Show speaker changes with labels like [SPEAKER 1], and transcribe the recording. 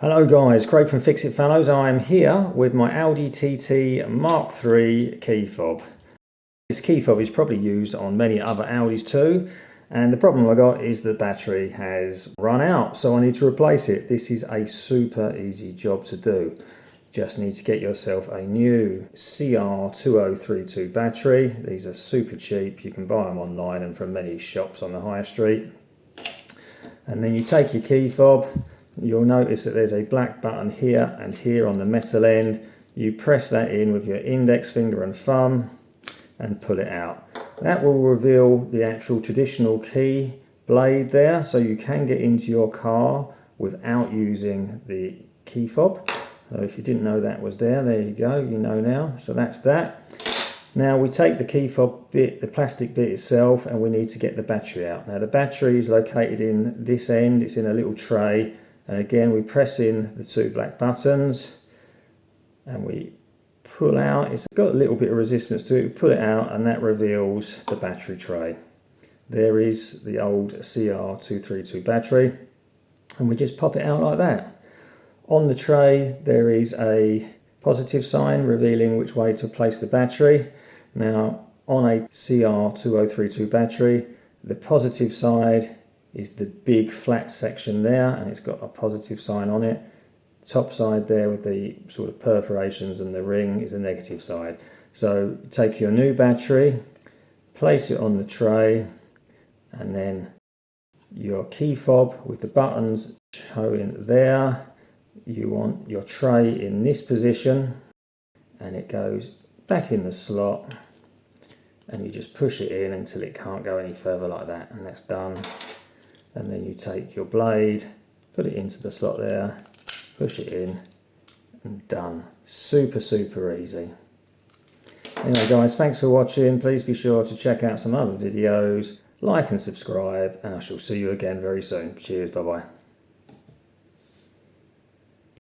[SPEAKER 1] Hello guys, Craig from fixitfallows. I am here with my Audi TT Mark III key fob. This key fob is probably used on many other Audis too, and the problem I got is the battery has run out, so I need to replace it. This is a super easy job to do. Just need to get yourself a new CR2032 battery. These are super cheap. You can buy them online and from many shops on the high street. And then you take your key fob. You'll notice that there's a black button here and here on the metal end. You press that in with your index finger and thumb and pull it out. That will reveal the actual traditional key blade there, so you can get into your car without using the key fob. So if you didn't know that was there you go, you know now. So that's that. Now we take the key fob bit, the plastic bit itself, and we need to get the battery out. Now the battery is located in this end, it's in a little tray. And again, we press in the two black buttons and we pull out. It's got a little bit of resistance to it. We pull it out and that reveals the battery tray. There is the old CR232 battery, and we just pop it out like that. On the tray, there is a positive sign revealing which way to place the battery. Now, on a CR2032 battery, the positive side is the big flat section there, and it's got a positive sign on it. Top side there with the sort of perforations and the ring is the negative side. So take your new battery, place it on the tray, and then your key fob with the buttons showing there. You want your tray in this position, and it goes back in the slot, and you just push it in until it can't go any further like that, and that's done. And then you take your blade, put it into the slot there, push it in, and done. Super easy. Anyway guys, thanks for watching. Please be sure to check out some other videos, like and subscribe, and I shall see you again very soon. Cheers, bye bye.